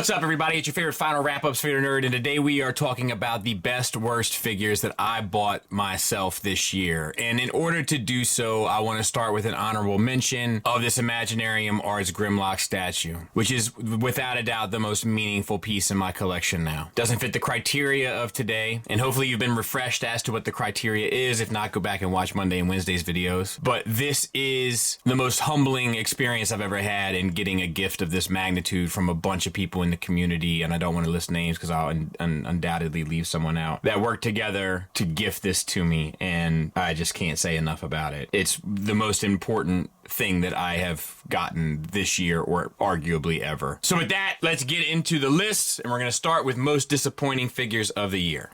What's up, everybody? It's your favorite Final Wrap-Ups Favorite Nerd, and today we are talking about the best worst figures that I bought myself this year. And in order to do so, I want to start with an honorable mention of this Imaginarium Arts Grimlock statue, which is without a doubt the most meaningful piece in my collection now. Doesn't fit the criteria of today, and hopefully you've been refreshed as to what the criteria is. If not, go back and watch Monday and Wednesday's videos. But this is the most humbling experience I've ever had in getting a gift of this magnitude from a bunch of people in the community, and I don't want to list names because I'll undoubtedly leave someone out, that worked together to gift this to me, and I just can't say enough about it. It's the most important thing that I have gotten this year, or arguably ever. So with that, let's get into the list, and we're going to start with most disappointing figures of the year.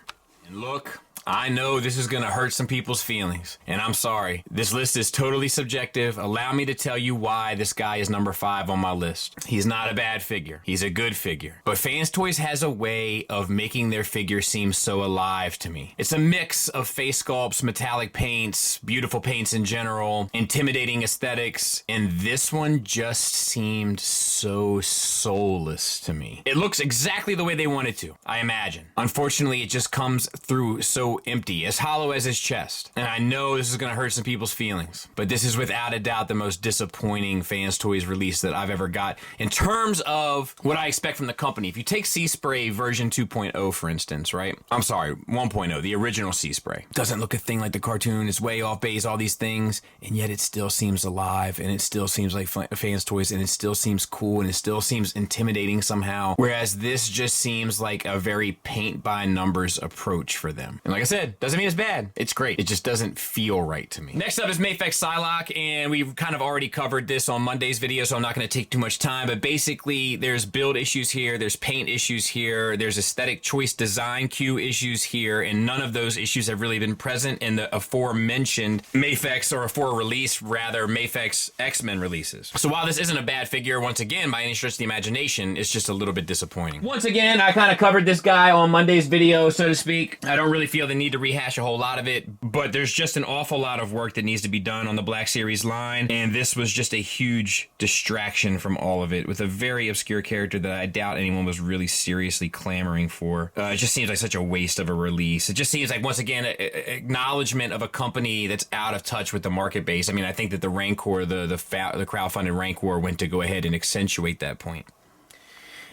And look, I know this is gonna hurt some people's feelings, and I'm sorry. This list is totally subjective. Allow me to tell you why this guy is number 5 on my list. He's not a bad figure. He's a good figure. But Fans Toys has a way of making their figure seem so alive to me. It's a mix of face sculpts, metallic paints, beautiful paints in general, intimidating aesthetics, and this one just seemed so soulless to me. It looks exactly the way they wanted to, I imagine. Unfortunately, it just comes through so empty, as hollow as his chest. And I know this is going to hurt some people's feelings, but this is without a doubt the most disappointing Fans Toys release that I've ever got in terms of what I expect from the company. If you take Sea Spray version 2.0, for instance, right? I'm sorry, 1.0, the original Sea Spray. Doesn't look a thing like the cartoon, it's way off base, all these things, and yet it still seems alive, and it still seems like Fans Toys, and it still seems cool, and it still seems intimidating somehow, whereas this just seems like a very paint-by-numbers approach for them. And like I said, doesn't mean it's bad. It's great. It just doesn't feel right to me. Next up is Mayfax Psylocke, and we've kind of already covered this on Monday's video, so I'm not going to take too much time, but basically there's build issues here, there's paint issues here, there's aesthetic choice design cue issues here, and none of those issues have really been present in the aforementioned Mayfax, or release rather, Mayfax X-Men releases. So while this isn't a bad figure, once again, by any stretch of the imagination, it's just a little bit disappointing. Once again, I kind of covered this guy on Monday's video, so to speak. I don't really feel the need to rehash a whole lot of it, but there's just an awful lot of work that needs to be done on the Black Series line, and this was just a huge distraction from all of it, with a very obscure character that I doubt anyone was really seriously clamoring for. It just seems like such a waste of a release. It just seems like, once again, an acknowledgement of a company that's out of touch with the market base. I mean, I think that the Rancor, the crowdfunded Rancor, went to go ahead and accentuate that point.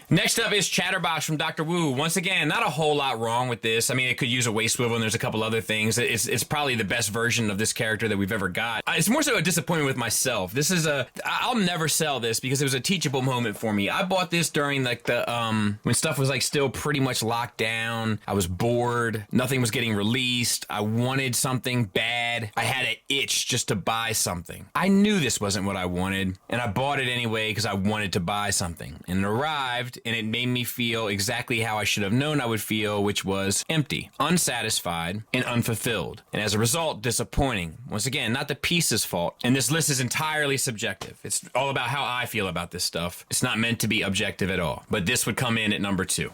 Next up is Chatterbox from Dr. Wu. Once again, not a whole lot wrong with this. I mean, it could use a waist swivel, and there's a couple other things. It's probably the best version of this character that we've ever got. It's more so a disappointment with myself. This is I'll never sell this because it was a teachable moment for me. I bought this during like the, when stuff was like still pretty much locked down. I was bored. Nothing was getting released. I wanted something bad. I had an itch just to buy something. I knew this wasn't what I wanted, and I bought it anyway because I wanted to buy something. And it arrived, and it made me feel exactly how I should have known I would feel, which was empty, unsatisfied, and unfulfilled. And as a result, disappointing. Once again, not the piece's fault. And this list is entirely subjective. It's all about how I feel about this stuff. It's not meant to be objective at all. But this would come in at number 2.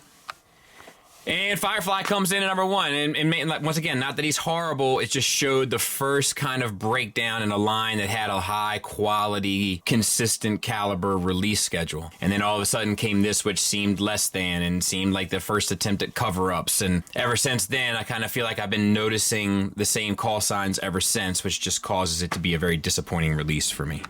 And Firefly comes in at number 1, and once again, not that he's horrible, it just showed the first kind of breakdown in a line that had a high quality, consistent caliber release schedule. And then all of a sudden came this, which seemed less than, and seemed like the first attempt at cover-ups. And ever since then, I kind of feel like I've been noticing the same call signs ever since, which just causes it to be a very disappointing release for me.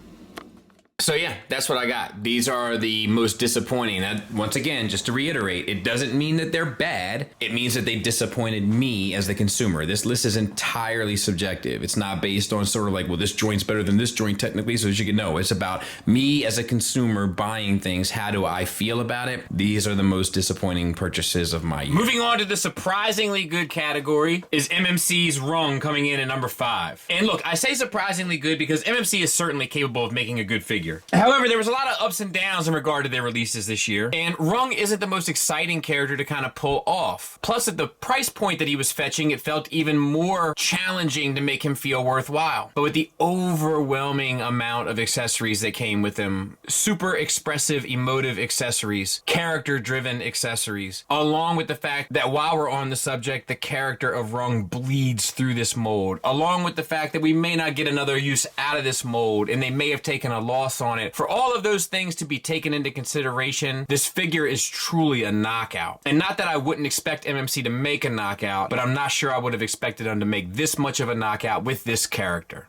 So yeah, that's what I got. These are the most disappointing. That, once again, just to reiterate, it doesn't mean that they're bad. It means that they disappointed me as the consumer. This list is entirely subjective. It's not based on sort of like, well, this joint's better than this joint technically, so as you can know, it's about me as a consumer buying things. How do I feel about it? These are the most disappointing purchases of my year. Moving on to the surprisingly good category is MMC's Rung, coming in at number 5. And look, I say surprisingly good because MMC is certainly capable of making a good figure. However, there was a lot of ups and downs in regard to their releases this year, and Rung isn't the most exciting character to kind of pull off. Plus, at the price point that he was fetching, it felt even more challenging to make him feel worthwhile. But with the overwhelming amount of accessories that came with him, super expressive, emotive accessories, character-driven accessories, along with the fact that while we're on the subject, the character of Rung bleeds through this mold, along with the fact that we may not get another use out of this mold, and they may have taken a loss box on it. For all of those things to be taken into consideration, this figure is truly a knockout. And not that I wouldn't expect MMC to make a knockout, but I'm not sure I would have expected them to make this much of a knockout with this character.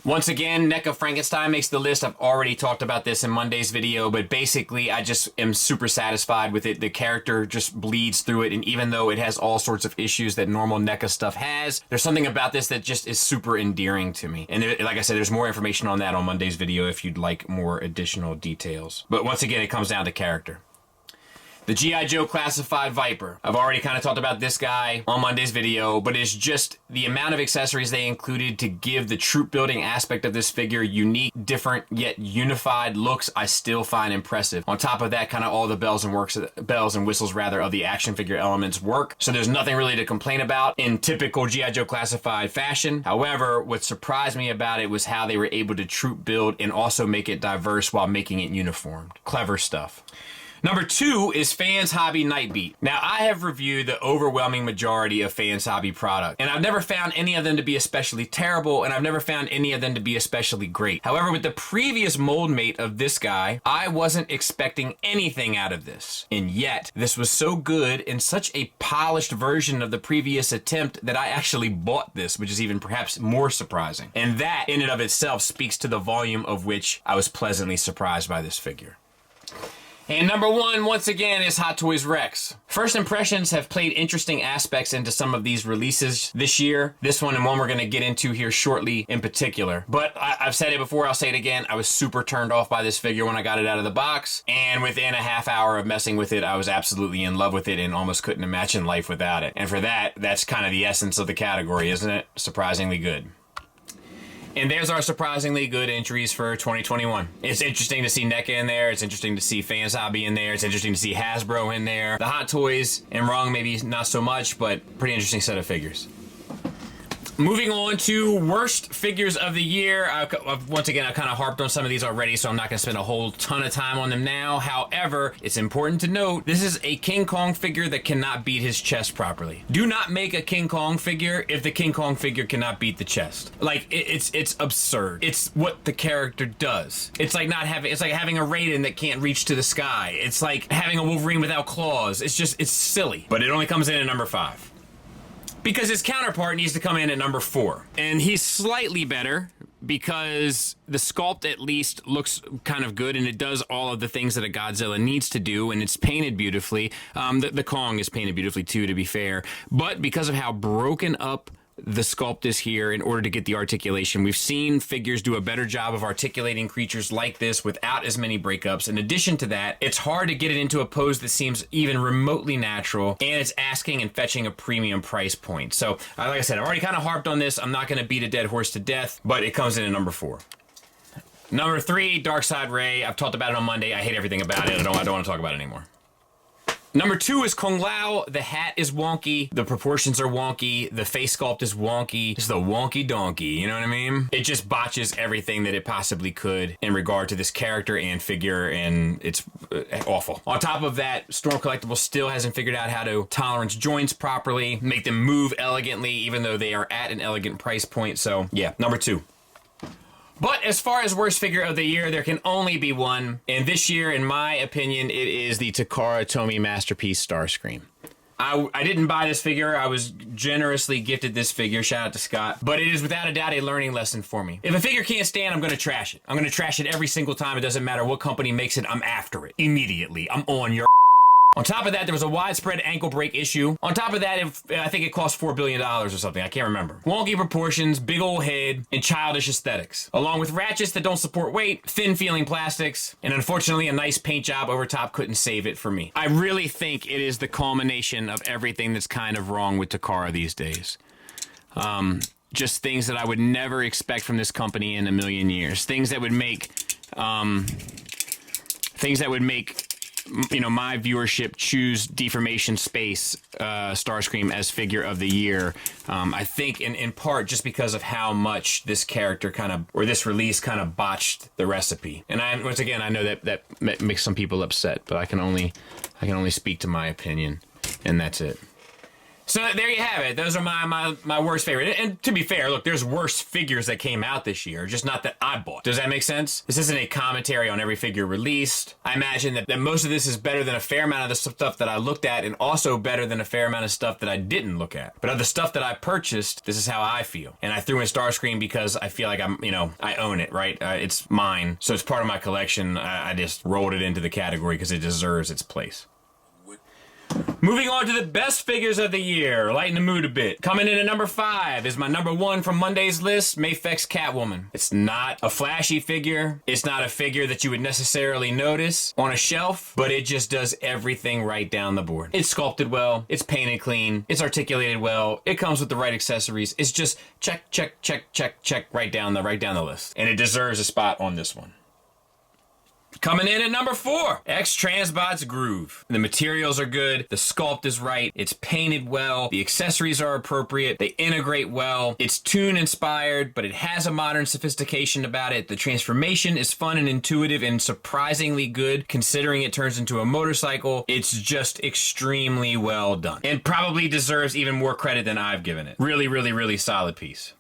Once again, Neca Frankenstein makes the list. I've already talked about this in Monday's video, but basically I just am super satisfied with it. The character just bleeds through it, and even though it has all sorts of issues that normal Neca stuff has, there's something about this that just is super endearing to me. And like I said, there's more information on that on Monday's video if you'd like more additional details. But once again, it comes down to character. The G.I. Joe Classified Viper. I've already kind of talked about this guy on Monday's video, but it's just the amount of accessories they included to give the troop building aspect of this figure unique, different, yet unified looks I still find impressive. On top of that, kind of all the bells and whistles of the action figure elements work, so there's nothing really to complain about in typical G.I. Joe Classified fashion. However, what surprised me about it was how they were able to troop build and also make it diverse while making it uniformed. Clever stuff. Number 2 is Fans Hobby Nightbeat. Now, I have reviewed the overwhelming majority of Fans Hobby product, and I've never found any of them to be especially terrible, and I've never found any of them to be especially great. However, with the previous mold mate of this guy, I wasn't expecting anything out of this. And yet, this was so good and such a polished version of the previous attempt that I actually bought this, which is even perhaps more surprising. And that, in and of itself, speaks to the volume of which I was pleasantly surprised by this figure. And number 1, once again, is Hot Toys Rex. First impressions have played interesting aspects into some of these releases this year. This one and one we're going to get into here shortly in particular. But I've said it before, I'll say it again. I was super turned off by this figure when I got it out of the box. And within a half hour of messing with it, I was absolutely in love with it and almost couldn't imagine life without it. And for that, that's kind of the essence of the category, isn't it? Surprisingly good. And there's our surprisingly good entries for 2021. It's interesting to see NECA in there. It's interesting to see Fans Hobby in there. It's interesting to see Hasbro in there. The Hot Toys and Wrong maybe not so much, but pretty interesting set of figures. Moving on to worst figures of the year. Once again, I kind of harped on some of these already, so I'm not going to spend a whole ton of time on them now. However, it's important to note, this is a King Kong figure that cannot beat his chest properly. Do not make a King Kong figure if the King Kong figure cannot beat the chest. Like, it's absurd. It's what the character does. It's like having a Raiden that can't reach to the sky. It's like having a Wolverine without claws. It's silly. But it only comes in at number 5. Because his counterpart needs to come in at number 4. And he's slightly better because the sculpt at least looks kind of good and it does all of the things that a Godzilla needs to do, and it's painted beautifully. The Kong is painted beautifully too, to be fair. But because of how broken up the sculpt is here in order to get the articulation, we've seen figures do a better job of articulating creatures like this without as many breakups. In addition to that, it's hard to get it into a pose that seems even remotely natural, and it's asking and fetching a premium price point. So, like I said, I've already kind of harped on this. I'm not going to beat a dead horse to death, but it comes in at number 4. Number 3, Darkseid Ray. I've talked about it on Monday. I hate everything about it. I don't want to talk about it anymore. Number 2 is Kung Lao. The hat is wonky. The proportions are wonky. The face sculpt is wonky. It's the wonky donkey, you know what I mean? It just botches everything that it possibly could in regard to this character and figure, and it's awful. On top of that, Storm Collectibles still hasn't figured out how to tolerance joints properly, make them move elegantly, even though they are at an elegant price point. So, yeah, number 2. But as far as worst figure of the year, there can only be one. And this year, in my opinion, it is the Takara Tomy masterpiece Starscream. I didn't buy this figure. I was generously gifted this figure. Shout out to Scott. But it is without a doubt a learning lesson for me. If a figure can't stand, I'm going to trash it. I'm going to trash it every single time. It doesn't matter what company makes it. I'm after it. Immediately. I'm on your On top of that, there was a widespread ankle break issue. On top of that, I think it cost $4 billion or something. I can't remember. Wonky proportions, big old head, and childish aesthetics. Along with ratchets that don't support weight, thin-feeling plastics, and unfortunately, a nice paint job over top couldn't save it for me. I really think it is the culmination of everything that's kind of wrong with Takara these days. Just things that I would never expect from this company in a million years. Things that would make my viewership choose Deformation Space Starscream as figure of the year. I think in part just because of how much this character this release kind of botched the recipe. And once again, I know that makes some people upset, but I can only speak to my opinion, and that's it. So there you have it. Those are my worst favorite. And to be fair, look, there's worse figures that came out this year, just not that I bought. Does that make sense? This isn't a commentary on every figure released. I imagine that most of this is better than a fair amount of the stuff that I looked at, and also better than a fair amount of stuff that I didn't look at. But of the stuff that I purchased, this is how I feel. And I threw in Starscream because I feel like I own it, right? It's mine. So it's part of my collection. I just rolled it into the category because it deserves its place. Moving on to the best figures of the year. Lighten the mood a bit. Coming in at number 5 is my number 1 from Monday's list, Mayfax Catwoman. It's not a flashy figure. It's not a figure that you would necessarily notice on a shelf, but it just does everything right down the board. It's sculpted well. It's painted clean. It's articulated well. It comes with the right accessories. It's just check, check, check, check, check right down the list. And it deserves a spot on this one. Coming in at number 4, X-Transbot's Groove. The materials are good, the sculpt is right, it's painted well, the accessories are appropriate, they integrate well, it's Toon inspired, but it has a modern sophistication about it. The transformation is fun and intuitive and surprisingly good considering it turns into a motorcycle. It's just extremely well done and probably deserves even more credit than I've given it. Really, really, really solid piece.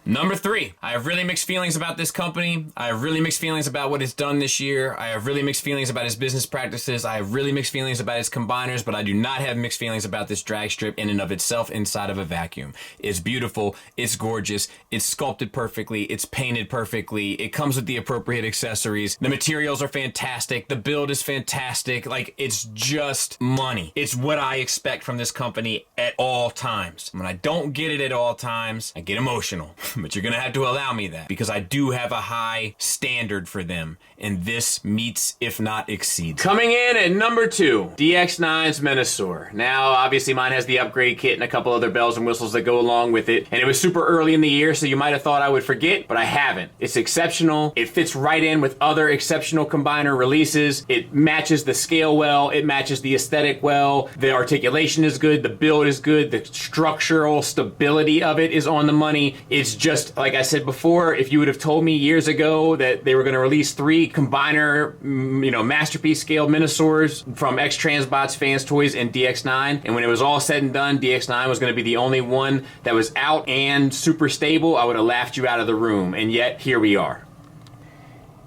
Number 3, I have really mixed feelings about this company. I have really mixed feelings about what it's done this year. I have really mixed feelings about its business practices. I have really mixed feelings about its combiners, but I do not have mixed feelings about this drag strip in and of itself inside of a vacuum. It's beautiful. It's gorgeous. It's sculpted perfectly. It's painted perfectly. It comes with the appropriate accessories. The materials are fantastic. The build is fantastic. Like, it's just money. It's what I expect from this company at all times. When I don't get it at all times, I get emotional. But you're gonna have to allow me that because I do have a high standard for them, and this meets, if not exceeds. Coming in at number 2, DX9's Menasor. Now, obviously mine has the upgrade kit and a couple other bells and whistles that go along with it, and it was super early in the year, so you might have thought I would forget, but I haven't. It's exceptional. It fits right in with other exceptional combiner releases. It matches the scale well. It matches the aesthetic well. The articulation is good. The build is good. The structural stability of it is on the money. It's just, like I said before, if you would have told me years ago that they were going to release 3 combiner, masterpiece scale Menasors from X-Transbots, Fans Toys, and DX9, and when it was all said and done, DX9 was going to be the only one that was out and super stable, I would have laughed you out of the room, and yet here we are.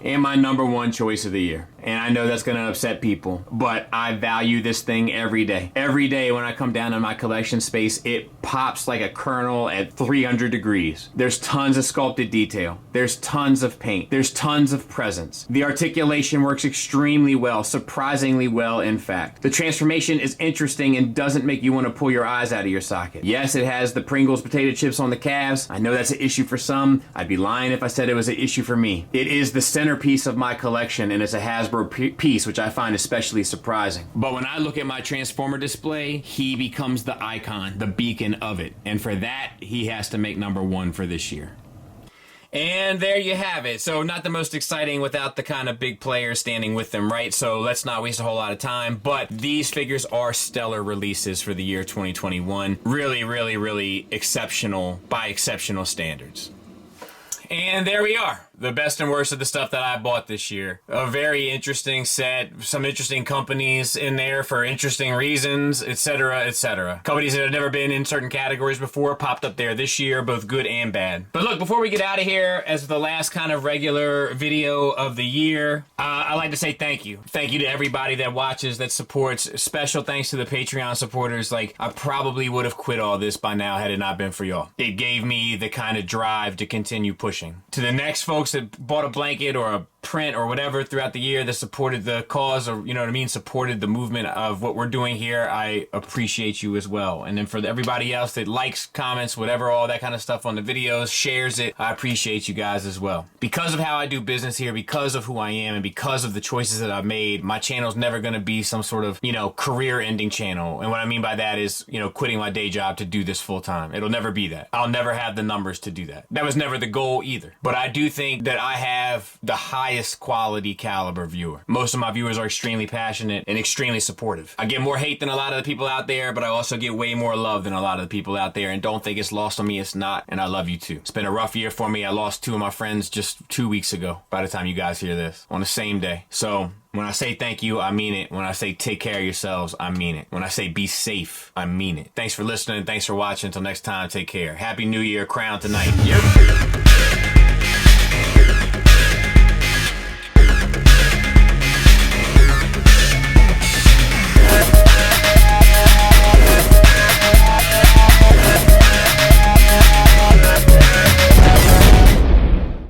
And my number 1 choice of the year. And I know that's gonna upset people, but I value this thing every day. Every day when I come down in my collection space, it pops like a kernel at 300 degrees. There's tons of sculpted detail. There's tons of paint. There's tons of presence. The articulation works extremely well, surprisingly well, in fact. The transformation is interesting and doesn't make you want to pull your eyes out of your socket. Yes, it has the Pringles potato chips on the calves. I know that's an issue for some. I'd be lying if I said it was an issue for me. It is the centerpiece of my collection, and it's a Hasbro piece, which I find especially surprising. But when I look at my Transformer display, he becomes the icon, the beacon of it. And for that, he has to make number 1 for this year. And there you have it. So not the most exciting without the kind of big players standing with them, right? So let's not waste a whole lot of time. But these figures are stellar releases for the year 2021. Really, really, really exceptional by exceptional standards. And there we are. The best and worst of the stuff that I bought this year. A very interesting set, some interesting companies in there for interesting reasons, etc., etc. Companies that have never been in certain categories before popped up there this year, both good and bad. But look, before we get out of here, as the last kind of regular video of the year, I'd like to say thank you. Thank you to everybody that watches, that supports. Special thanks to the Patreon supporters. Like, I probably would have quit all this by now had it not been for y'all. It gave me the kind of drive to continue pushing. To the next folks that bought a blanket or a print or whatever throughout the year that supported the cause, or you know what I mean, supported the movement of what we're doing here, I appreciate you as well. And then for everybody else that likes, comments, whatever, all that kind of stuff on the videos, shares it, I appreciate you guys as well. Because of how I do business here, because of who I am, and because of the choices that I've made, my channel's never going to be some sort of, career-ending channel. And what I mean by that is, quitting my day job to do this full-time. It'll never be that. I'll never have the numbers to do that. That was never the goal either. But I do think that I have the highest quality caliber viewer. Most of my viewers are extremely passionate and extremely supportive. I get more hate than a lot of the people out there, but I also get way more love than a lot of the people out there, and don't think it's lost on me. It's not, and I love you too. It's been a rough year for me. I lost 2 of my friends just 2 weeks ago by the time you guys hear this, on the same day. So When I say thank you, I mean it. When I say take care of yourselves, I mean it. When I say be safe, I mean it. Thanks for listening. Thanks for watching. Until next time, take care. Happy New Year. Crown tonight. Yep.